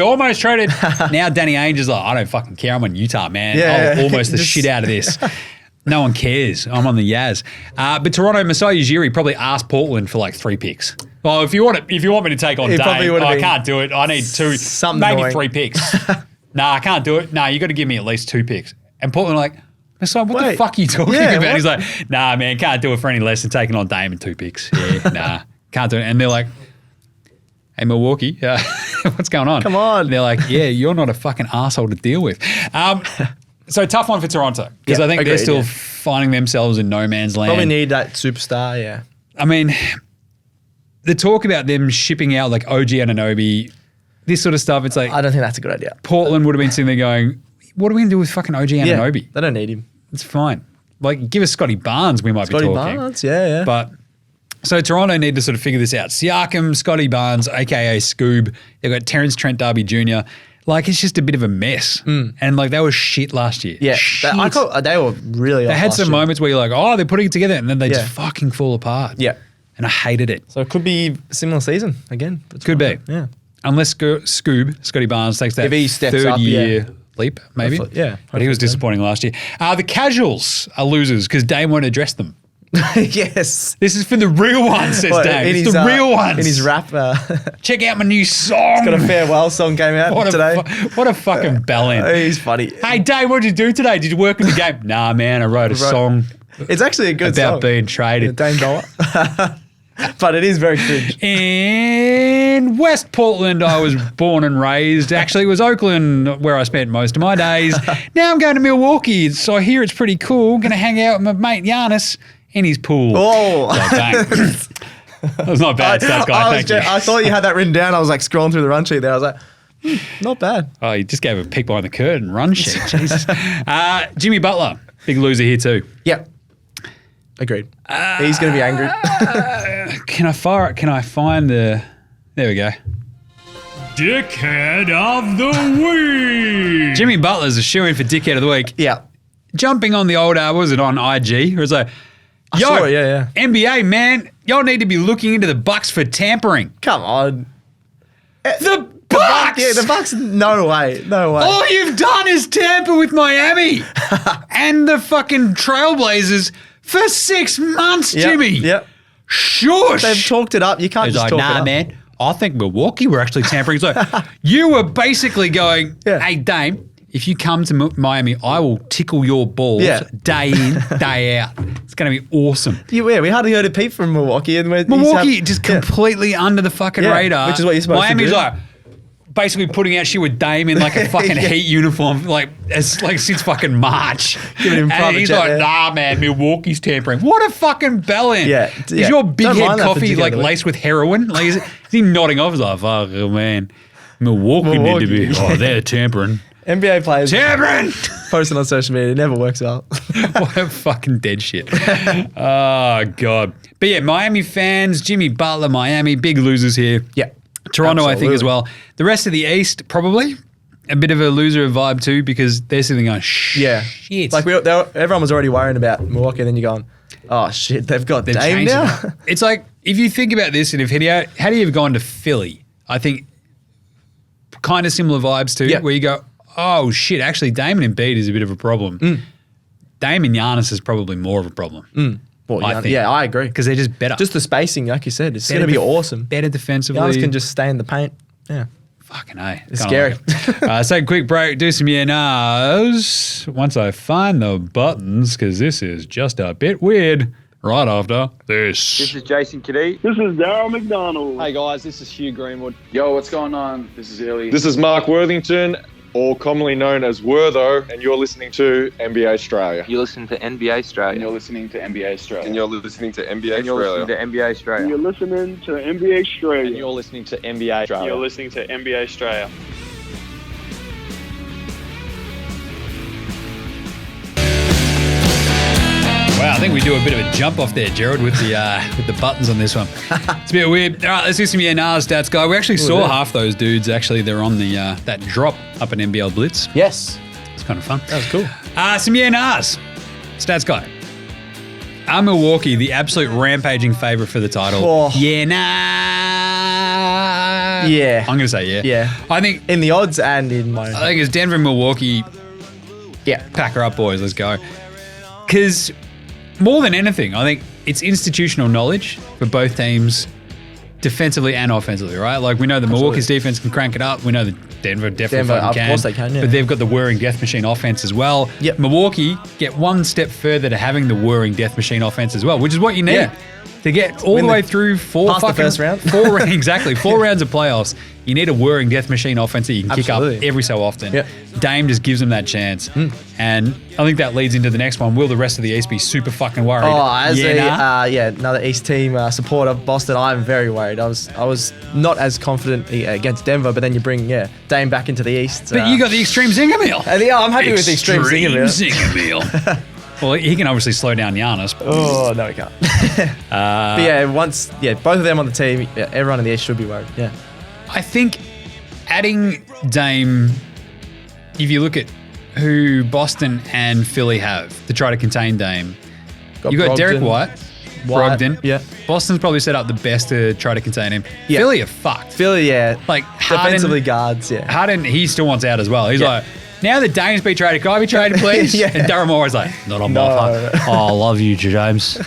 almost traded. Now Danny Ainge is like, I don't fucking care. I'm on Utah, man. Yeah. I'll almost the Just- shit out of this. No one cares. I'm on the Yaz. But Toronto, Masai Ujiri probably asked Portland for like 3 picks. Well, if you want me to take on It probably Dame, would've I been can't do it. I need 2, something maybe annoying. 3 picks. Nah, I can't do it. Nah, you got to give me at least 2 picks. And Portland were like, Masai, what the Wait. fuck are you talking Yeah, about? what? He's like, nah, man, can't do it for any less than taking on Dame and 2 picks. Yeah, nah, can't do it. And they're like, hey, Milwaukee, what's going on? Come on. And they're like, yeah, you're not a fucking asshole to deal with. So tough one for Toronto because Yeah, I think they're agreed, still yeah. finding themselves in no man's land. Probably need that superstar, yeah. I mean, the talk about them shipping out like OG Anunoby, this sort of stuff, it's like I don't think that's a good idea. Portland would have been sitting there going, what are we going to do with fucking OG Yeah, Anunoby? they don't need him. It's fine. Like, give us Scotty Barnes, we might Scotty be talking. Barnes, yeah. But so Toronto need to sort of figure this out. Siakam, Scotty Barnes, aka Scoob. They've got Terrence Trent D'Arby Jr. Like, it's just a bit of a mess. And like, they were shit last year. yeah, Shit. they were really They off had last some year. moments where you're like, oh, they're putting it together, and then they Yeah. just fucking fall apart. Yeah. And I hated it. So it could be a similar season again. for Could be. Toronto. Yeah. Unless Scoob, Scotty Barnes, takes that If he steps third up, year leap, maybe. Hopefully, yeah, But he was hopefully so. disappointing last year. The casuals are losers because Dame won't address them. Yes. This is for the real ones, says What, Dame. in It's his, the real ones. In his rap, Check out my new song. got a farewell song came out what today. what a fucking bellend. He's funny. Hey, Dave, what'd you do today? Did you work in the game? Nah, man, I wrote a song It's actually a good about song. being traded. Dame Dollar. But it is very cringe. In West Portland, I was born and raised. Actually, it was Oakland where I spent most of my days. Now I'm going to Milwaukee, so I hear it's pretty cool. Going to hang out with my mate Giannis in his pool. Oh. Like, bang. That was not bad stuff, guy. Thank you. I thought you had that written down. I was like scrolling through the run sheet there. I was like, not bad. Oh, you just gave a peek behind the curtain. Run shit. Jesus. Jimmy Butler, big loser here too. Yep. Agreed. He's going to be angry. Can I find the... There we go. Dickhead of the Week. Jimmy Butler's a shoo-in for Dickhead of the Week. Yeah. Jumping on the old, was it on IG? It was like, yo, saw it, yeah. NBA, man, y'all need to be looking into the Bucks for tampering. Come on. The Bucks! Yeah, the Bucks. No way. No way. All you've done is tamper with Miami and the fucking Trailblazers for 6 months, Yep, Jimmy. Yep. Shush. They've talked it up. You can't He's just like, talk nah, it up. man, I think Milwaukee were actually tampering. He's like, you were basically going, Yeah. hey, Dame, if you come to Miami, I will tickle your balls Yeah. day in, day out. It's going to be awesome. Yeah, we hardly heard a peep from Milwaukee. And Milwaukee just completely under the fucking Yeah, radar. which is what you're supposed to Miami's do. like, basically putting out shit with Dame in like a fucking Heat uniform, like since fucking March. Giving him and private he's jet like, there. nah, man, Milwaukee's tampering. What a fucking bellend. Yeah, Is your big Don't head mind that for coffee together, like though. laced with heroin? Like, is he nodding off? He's like, fuck, oh, man. Milwaukee need to be, Milwaukee. they're tampering. NBA players Tampering! posting on social media, it never works out. What a fucking dead shit. Oh, God. But yeah, Miami fans, Jimmy Butler, Miami, big losers here. Yeah. Toronto, I think, as Absolutely. well. The rest of the East, probably a bit of a loser vibe too, because they're sitting going, Yeah. shit. Like everyone was already worrying about Milwaukee, then you're going, oh shit, they've got They've Dame changed now. it. It's like, if you think about this, and if had he have gone to Philly, I think kind of similar vibes too, Yeah. where you go, oh shit, actually Dame and Embiid is a bit of a problem. Dame and Giannis is probably more of a problem. Well, I think. yeah, I agree. Because they're just better. Just the spacing, like you said, it's going to Better be awesome. Better defensively. Giannis can just stay in the paint. Yeah. Fucking A. It's Kinda scary. Like it. So quick break, do some yeah-nos once I find the buttons, because this is just a bit weird. Right after this. This is Jason Kadee. This is Daryl McDonald. Hey guys, this is Hugh Greenwood. Yo, what's going on? This is Illy. This is Mark Worthington, or commonly known as Wertho, and you're listening to NBA Straya. You listen to NBA And Straya. you're listening to NBA Straya. And you're listening to NBA And you're listening to Straya. NBA Straya. You're listening to NBA Straya. And you're listening to NBA Straya. You're listening to NBA Straya. Wow, I think we do a bit of a jump off there, Jared, with the buttons on this one. It's a bit weird. All right, let's do some yeah-nos stats, guy. We actually saw half those dudes. Actually, they're on the that drop up in NBL Blitz. Yes. It's kind of fun. That was cool. Some yeah-nos. Stats guy. Are Milwaukee the absolute rampaging favorite for the title? Oh. Yeah, nah. Yeah. I'm going to say yeah. Yeah. I think In the odds and in my... I think it's Denver and Milwaukee. Yeah. Pack her up, boys. Let's go. Because more than anything, I think it's institutional knowledge for both teams, defensively and offensively, right? Like we know the Milwaukee's defense can crank it up. We know that Denver definitely Denver, fucking of can. course they can, yeah. But they've got the whirring death machine offense as well. Yep. Milwaukee get one step further to having the whirring death machine offense as well, which is what you need. Yeah. To get all the way through past the first round. Exactly, 4 rounds of playoffs. You need a whirring death machine offense that you can kick up Absolutely. every so often. Yep. Dame just gives them that chance. And I think that leads into the next one. Will the rest of the East be super fucking worried? Oh, as nah? another East team supporter, Boston, I'm very worried. I was not as confident against Denver, but then you bring Dame back into the East. But you got the extreme zinger meal. I'm happy with the extreme zinger meal. Well, he can obviously slow down Giannis. But Oh no, he can't. But both of them on the team, everyone in the East should be worried. Yeah, I think adding Dame, if you look at who Boston and Philly have to try to contain Dame, you got Derek White, Brogdon. Yeah. Boston's probably set up the best to try to contain him. Yeah. Philly are fucked. Philly, Like defensively guards. Yeah, Harden, he still wants out as well. He's Yeah. like, now that Dame's been traded, can I be traded, please? Yeah. And Darren Moore's like, not on my No. part. Oh, I love you, James.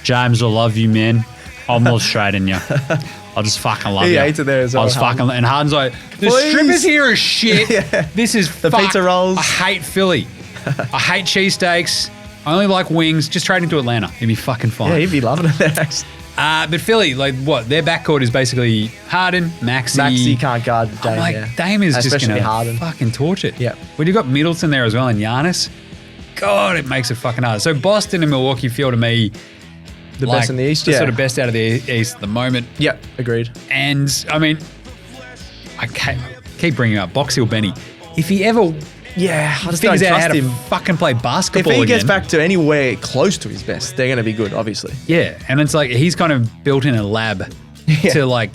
James, I love you, man. I'm not trading you. I just fucking love He you. hates it there as well, I just Harden. fucking, and Harden's like, the Please. strippers here are shit. Yeah. This is The fuck. pizza rolls. I hate Philly. I hate cheesesteaks. I only like wings. Just trade him to Atlanta. He'd be fucking fine. yeah, he'd be loving it there. Actually. But Philly, like what? Their backcourt is basically Harden, Maxey can't guard Dame. I'm like, yeah. Dame is just Especially going to Harden. fucking torch it. Yeah. When you've got Middleton there as well and Giannis, God, it makes it fucking hard. So Boston and Milwaukee feel to me The like best in the East. the Yeah, sort of best out of the East at the moment. Yep, agreed. And, I mean, I keep bringing up Box Hill Benny. If he ever Yeah, I just figures don't out how trust to him. fucking play If basketball he gets again, back to anywhere close to his best, they're going to be good, obviously. yeah, and it's like he's kind of built in a lab Yeah. to like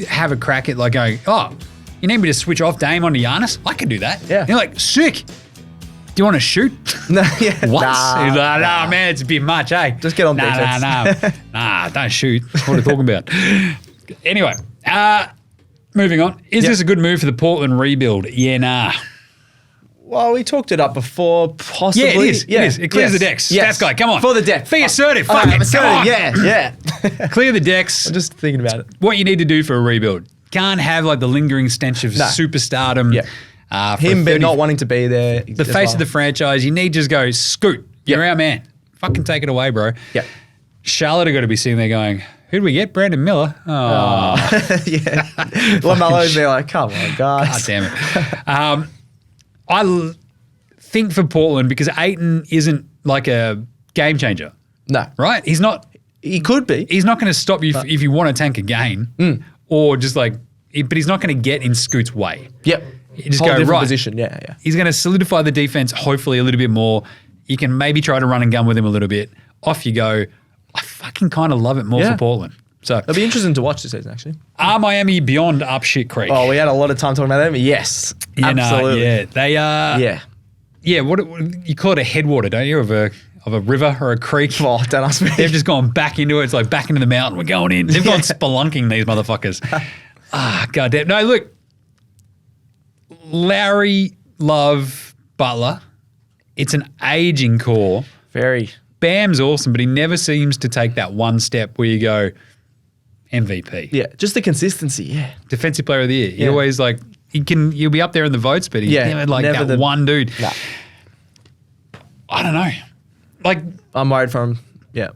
have a crack at like going, oh, you need me to switch off Dame onto Giannis? I can do that. Yeah. And you're like, sick. Do you want to shoot? No, yeah. What? Nah, He's like, nah, man, it's a bit much, eh? Just get on nah, defense. Nah, don't shoot. What are you talking about? Anyway, moving on. Is this a good move for the Portland rebuild? Yeah, nah. Well, we talked it up before, possibly. Yeah, it is. It is. It clears the decks. Stats guy, come on. For the deck. Be assertive. All Fuck right, it. Come on. Yeah. Clear the decks. I'm just thinking about it. What you need to do for a rebuild. Can't have like the lingering stench of No. superstardom. Yeah. For Him 30 not wanting to be there. the face of the franchise. You need to just go, scoot. You're Yep. our man. Fucking take it away, bro. Yeah. Charlotte are going to be sitting there going, Who did we get? Brandon Miller. Oh, Yeah. LaMelo's there like, come on, God guys. damn it. Think for Portland because Ayton isn't like a game changer, No. right? He's not. He could be. He's not going to stop you if you want to tank a game, or just like. But he's not going to get in Scoot's way. Yep. You just Whole go different right. position. Yeah, yeah. He's going to solidify the defense, hopefully a little bit more. You can maybe try to run and gun with him a little bit. Off you go. I fucking kind of love it more Yeah. for Portland. So, It'll be interesting to watch this season, actually. are Miami beyond up shit creek? Oh, we had a lot of time talking about them. Yes. Yeah, nah, Absolutely. yeah, they are. Yeah. Yeah, what you call it a headwater, don't you, of a river or a creek? Oh, don't ask me. They've just gone back into it. It's like back into the mountain. We're going in. They've gone spelunking, these motherfuckers. Goddamn. No, look. Lowry, Love, Butler. It's an aging core. Very. Bam's awesome, but he never seems to take that one step where you go MVP. Yeah. Just the consistency. Yeah. Defensive player of the year. He Yeah. always like, you'll be up there in the votes, but he's Yeah, never like never that the- one dude. Nah. I don't know. Like, I'm worried for him. Yeah.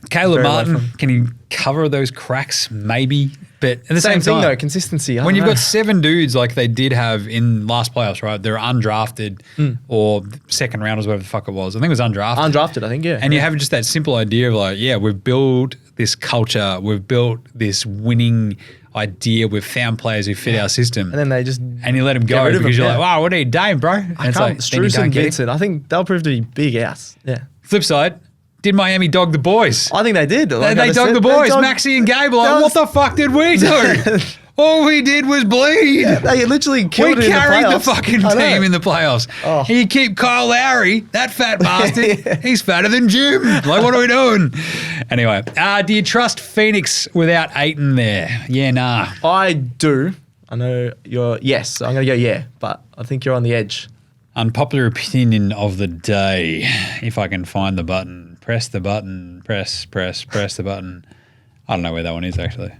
Caleb Very low Martin, from- can he cover those cracks? Maybe. But at the Same same thing, time, though. Consistency. I when don't you've know. got 7 dudes like they did have in last playoffs, right? They're undrafted or second rounders, whatever the fuck it was. I think it was undrafted. Undrafted, I think, yeah. And you have just that simple idea of like, yeah, we've built this culture, we've built this winning idea, we've found players who fit our system. And then they just. And you let them Get go rid of because them, you're yeah. like, wow, what are you doing, bro? And I it's can't. like, then you Struz don't and get it. Vincent. I think they'll prove to be big outs. Yeah. Flip side, did Miami dog the boys? I think they did. They, Like I they just dug said, the they boys, dogged- Maxie and Gabe. Like, That what was- the fuck did we do? All we did was bleed. They literally We killed it in the carried the playoffs. fucking I know. team in the playoffs. Oh. And you keep Kyle Lowry, that fat bastard. Yeah. He's fatter than Jim. Like, what are we doing? Anyway, do you trust Phoenix without Ayton there? Yeah, nah. I do. I know you're. Yes, I'm going to go yeah, but I think you're on the edge. Unpopular opinion of the day. If I can find the button, press the button, press the button. I don't know where that one is actually.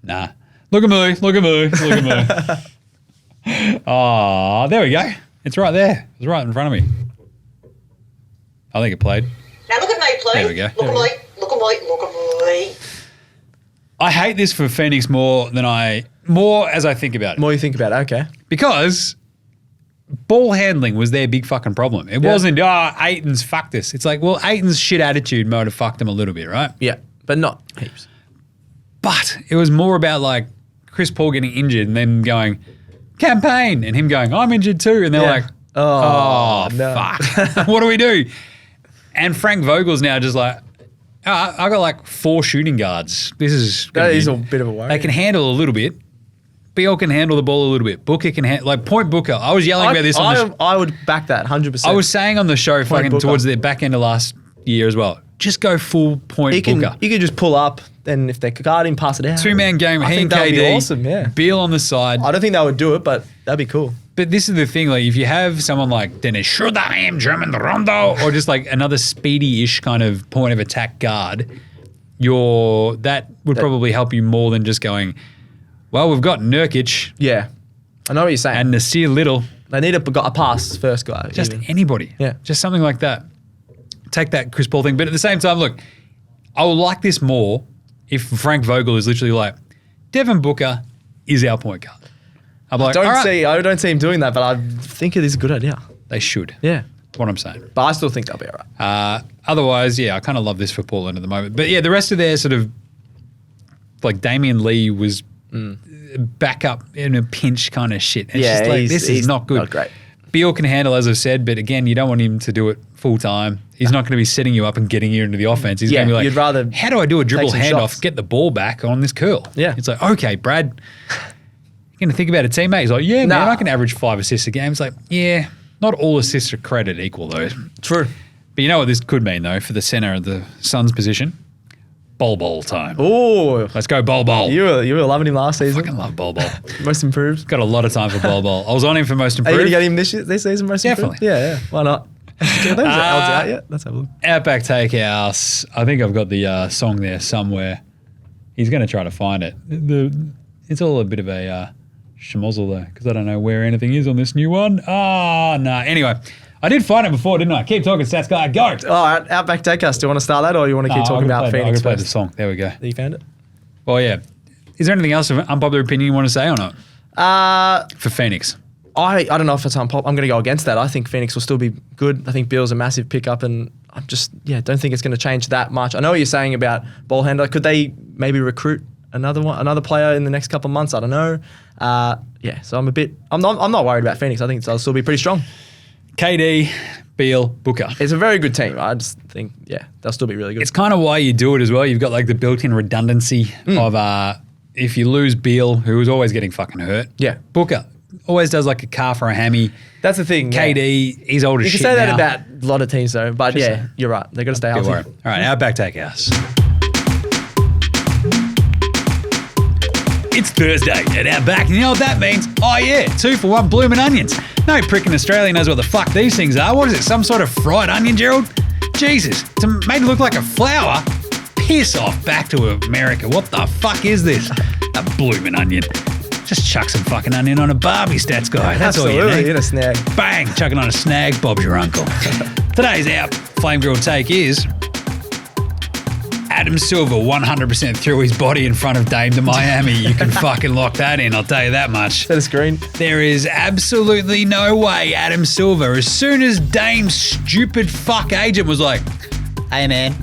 Nah. Look at me. Oh, there we go. It's right there. It's right in front of me. I think it played. Now look at me, please. There we go. Look at me. Look at me. Look at me. I hate this for Phoenix more as I think about it. The more you think about it, okay. Because ball handling was their big fucking problem. It wasn't, Ayton's fucked us. It's like, well, Ayton's shit attitude might have fucked him a little bit, right? Yeah, but not heaps. But it was more about like Chris Paul getting injured and then going, campaign, and him going, I'm injured too. And they're Yeah. like, Oh, no. fuck. What do we do? And Frank Vogel's now just like, I got like 4 shooting guards. This is gonna That be- is a bit of a worry. They can handle a little bit. Beal can handle the ball a little bit. Booker can handle, like point Booker. I was yelling about this on the I would back that 100%. I was saying on the show fucking Booker. towards the back end of last year as well. Just go full point he can Booker. just pull up, then if they guard him, pass it out. 2-man game, I he and think that would KD. be awesome, yeah. Beal on the side. I don't think they would do it, but that'd be cool. But this is the thing, like if you have someone like Dennis Schroeder, German Rondo, or just like another speedy-ish kind of point of attack guard, that would probably help you more than just going, well, we've got Nurkic Yeah. I know what you're saying. and Nasir Little. they need a pass first guy. Just even. anybody. Yeah. Just something like that. Take that Chris Paul thing. But at the same time, look, I would like this more if Frank Vogel is literally like, Devin Booker is our point guard. I'm like, all right. I don't see him doing that, but I think it is a good idea. They should. Yeah. What I'm saying. But I still think they'll be all right. Otherwise, yeah, I kind of love this for Portland at the moment. But yeah, the rest of their sort of, like Damian Lee was back up in a pinch kind of shit. It's Yeah, just like, he's- this is he's not good. not great. Beal can handle, as I've said, but again, you don't want him to do it full time. He's not going to be setting you up and getting you into the offense. He's Yeah, going to be like, you'd rather how do I do a dribble some handoff, shots. get the ball back on this curl? Yeah. It's like, okay, Brad, you're going to think about a teammate. He's like, yeah, man, Nah. I can average 5 assists a game. It's like, yeah, not all assists are created equal though. True. But you know what this could mean though for the center of the Suns position? Bol time. Oh, Let's go Bol. you were loving him last season. Fucking love Bol. Most improved. Got a lot of time for Bol. I was on him for most Are you improved. going to get him this season, most improved? Definitely. Yeah. Why not? Are those odds out yet? Let's have a look. Outback Takehouse. I think I've got the song there somewhere. He's going to try to find it. It's all a bit of a schmozzle though, because I don't know where anything is on this new one. No. Anyway, I did find it before, didn't I? Keep talking, stats guy. Go. All right, Outback Takehouse. Do you want to start that, or you want to keep talking about Phoenix I'm play the first? song. There we go. You found it? Well, yeah. Is there anything else of an unpopular opinion you want to say or not? For Phoenix. I don't know if it's unpopular. I'm going to go against that. I think Phoenix will still be good. I think Beal's a massive pickup, and I'm just don't think it's going to change that much. I know what you're saying about ball handler. Could they maybe recruit another player in the next couple of months? I don't know. So I'm not worried about Phoenix. I think they'll still be pretty strong. KD, Beal, Booker. It's a very good team. I just think they'll still be really good. It's kind of why you do it as well. You've got like the built-in redundancy of if you lose Beal, who was always getting fucking hurt. Yeah. Booker always does like a calf or a hammy. That's the thing. KD, he's old as shit You can say that now. about a lot of teams though, but you're right. They've got to stay Be healthy. worried. All right, Outback Takehouse. It's Thursday at Outback, and you know what that means? Oh yeah, 2 for 1 blooming onions. No prick in Australia knows what the fuck these things are. What is it, some sort of fried onion, Gerald? Jesus, it's made to look like a flower? Piss off back to America. What the fuck is this? A blooming onion. Just chuck some fucking onion on a Barbie, stats guy. That's all you Absolutely, need. in a snag. Bang, chucking on a snag, Bob's your uncle. Today's our flame grill take is Adam Silver 100% threw his body in front of Dame to Miami. You can fucking lock that in, I'll tell you that much. Set a screen. There is absolutely no way Adam Silver, as soon as Dame's stupid fuck agent was like, hey man,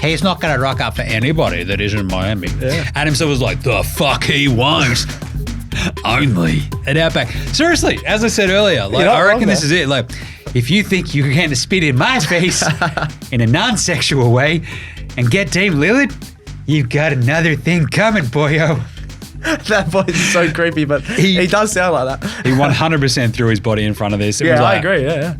he's not going to rock up for anybody that isn't Miami. Yeah. Adam Silver's like, the fuck he won't. Only at Outback. Seriously, as I said earlier, like You're not I reckon wrong this there. is it. Like, if you think you can spit in my face in a non-sexual way and get Dame Lillard, you've got another thing coming, boyo. That voice is so creepy, but he does sound like that. He 100% threw his body in front of this. It was I like, agree. Yeah.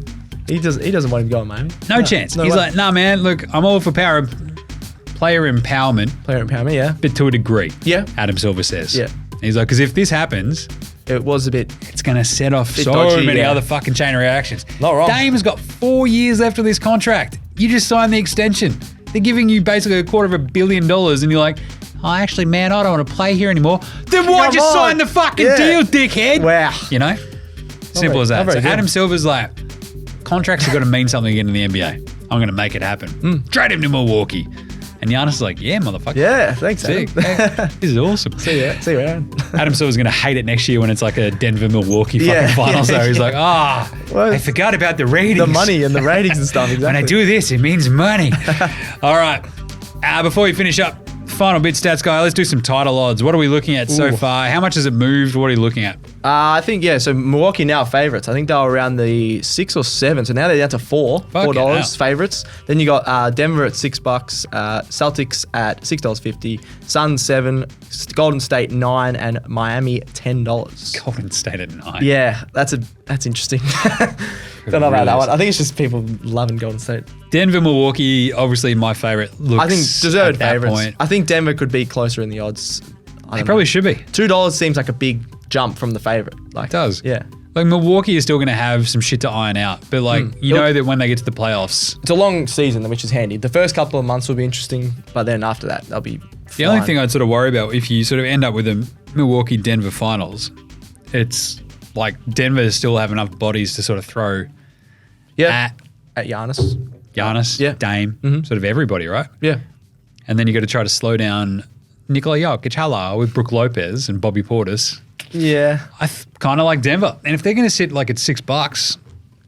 He doesn't want him going, Miami. No chance. no He's way. like, nah, man, look, I'm all for player empowerment, Player empowerment, yeah. but to a degree. Yeah. Adam Silver says. Yeah. He's like, because if this happens, It was a bit. it's going to set off so dodgy, many yeah. other fucking chain of reactions. Not wrong. Dame's got 4 years left of this contract. You just signed the extension. They're giving you basically $250 million and you're like, oh, actually, man, I don't want to play here anymore. Then why Come just on. sign the fucking Yeah. deal, dickhead? Wow. You know? Simple as that. very So good. Adam Silver's like, contracts have got to mean something again in the NBA. I'm going to make it happen. Trade him to Milwaukee. And Giannis is like, yeah, motherfucker. Yeah, thanks, Sick. Adam. This is awesome. See you around. Adam Silver's going to hate it next year when it's like a Denver-Milwaukee fucking Yeah. final. So he's Yeah. like, Well, I forgot about the ratings. The money and the ratings and stuff, exactly. When I do this, it means money. All right. Before we finish up, final bit, stats guy, let's do some title odds. What are we looking at so Ooh. far? How much has it moved? What are you looking at? I think, so Milwaukee now favourites. I think they were around the 6 or 7, so now they're down to Fucking $4 hell. favourites. Then you got Denver at $6, Celtics at $6.50, Suns 7, Golden State 9, and Miami $10. Golden State at 9. Yeah, that's interesting. Don't know about that one. I think it's just people loving Golden State. Denver, Milwaukee, obviously my favorite looks I think deserved at that favourites. point. I think Denver could be closer in the odds. They probably should be. $2 seems like a big jump from the favourite. Like, It does. Yeah. Like Milwaukee is still going to have some shit to iron out, but like you know that when they get to the playoffs, It's a long season, which is handy. The first couple of months will be interesting, but then after that, they'll be the only thing I'd sort of worry about if you sort of end up with a Milwaukee-Denver finals, it's like Denver still have enough bodies to sort of throw at Giannis. Giannis, Yeah. Dame, sort of everybody, right? Yeah. And then you got to try to slow down Nikola Jokic with Brook Lopez and Bobby Portis. Yeah. I kind of like Denver. And if they're going to sit like at $6,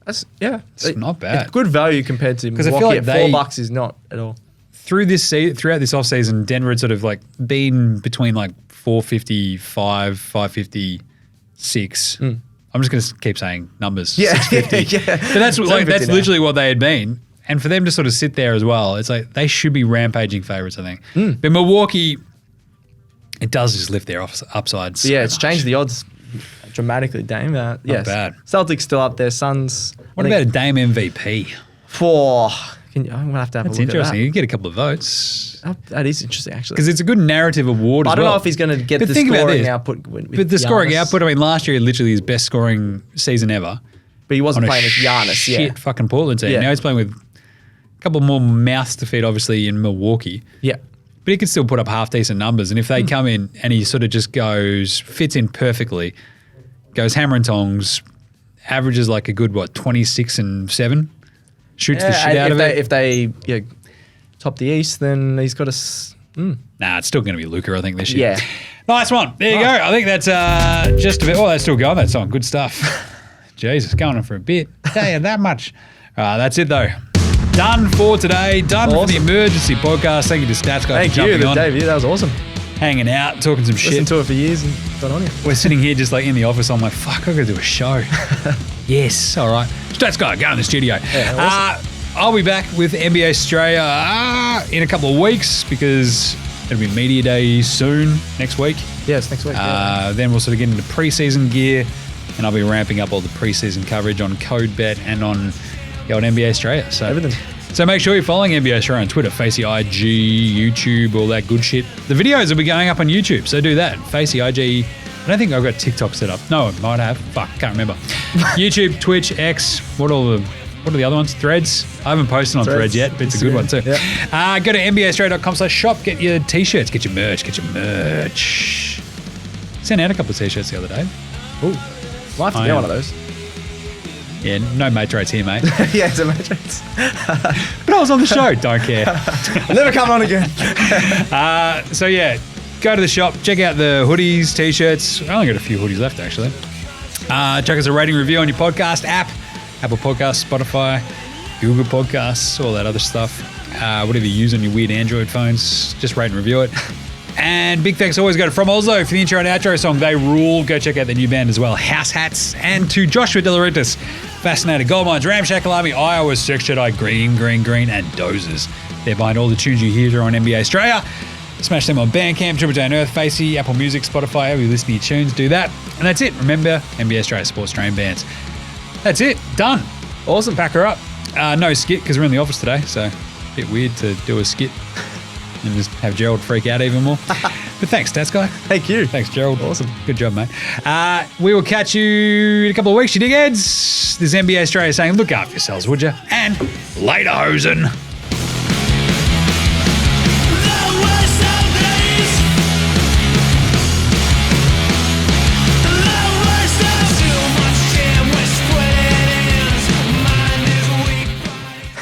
That's it's not bad. It's good value compared to 'Cause I Milwaukee. feel like at $4 is not at all. throughout this offseason, Denver had sort of like been between like 455, 556. I'm just going to keep saying numbers. Yeah. 650. Yeah. But that's like 750 that's now. literally what they had been. And for them to sort of sit there as well, it's like they should be rampaging favorites, I think. But Milwaukee, it does just lift their upside. So Yeah, it's much. changed the odds dramatically, Dame. Yes. bad. Celtics still up there. Suns. What about a Dame MVP? I'm going to have That's a look interesting. at You get a couple of votes. that. That is interesting, actually. Because it's a good narrative award as I don't well. know if he's going to get But the think about scoring this. output. With But the scoring Giannis. output, I mean, last year, literally his best scoring season ever. But he wasn't on a playing with Giannis. shit fucking Portland team. Yeah. Now he's playing with a couple more mouths to feed, obviously, in Milwaukee. Yeah. But he could still put up half decent numbers. And if they come in and he sort of just fits in perfectly, goes hammer and tongs, averages like a good, 26 and 7. Shoots the shit out of it. If they top the East, then he's got Nah, it's still going to be Luka, I think, this year. Yeah. Nice one. There you go. I think that's just a bit. Oh, that's still going, that song. Good stuff. Jesus, going on for a bit. Tell you that much. That's it, though. Done for today. Done for the emergency podcast. Thank you to Stats Guy for jumping on. Dave. That was awesome. Hanging out, talking some shit. Listened to it for years and got on here. We're sitting here just like in the office. I'm like, fuck, I've got to do a show. Yes, all right. Stats Guy, go in the studio. Yeah, awesome. I'll be back with NBA Straya in a couple of weeks because it'll be Media Day soon, next week. Yes, next week. Then we'll sort of get into preseason gear, and I'll be ramping up all the preseason coverage on CodeBet and on the old NBA Straya. So everything. So make sure you're following NBA Straya on Twitter, Facey IG, YouTube, all that good shit. The videos will be going up on YouTube, so do that. Facey IG. I don't think I've got TikTok set up. No, I might have. Fuck, can't remember. YouTube, Twitch, X. What are the other ones? Threads. I haven't posted on Threads yet, but it's a good one too. Yeah. Go to nbastraya.com/shop. Get your t-shirts. Get your merch. Sent out a couple of t-shirts the other day. Ooh, we'll have to get one of those. Yeah, no mate rates here, mate. Yeah, it's a mate rates. But I was on the show. Don't care. I'll never come on again. So yeah, go to the shop. Check out the hoodies, t-shirts. I only got a few hoodies left actually. Check us a rating review on your podcast app. Apple Podcasts, Spotify, Google Podcasts, all that other stuff. Whatever you use on your weird Android phones, just rate and review it. And big thanks always go to From Oslo for the intro and outro song. They rule. Go check out their new band as well, House Hats. And to Joshua De Laurentiis, Fascinated, Goldmines, Ramshackle Army, Iowa, Sex Jedi, Green, and Dozers. They're behind all the tunes you hear here on NBA Straya. Smash them on Bandcamp, Triple J and Earth, Facey, Apple Music, Spotify, however you listen to your tunes, do that. And that's it. Remember, NBA Straya supports Australian bands. That's it. Done. Awesome. Pack her up. No skit because we're in the office today, so a bit weird to do a skit and just have Gerald freak out even more. But thanks, Stats Guy. Thank you. Thanks, Gerald. Awesome. Good job, mate. We will catch you in a couple of weeks, you dickheads. This NBA Australia saying, look after yourselves, would you? And later, hosen.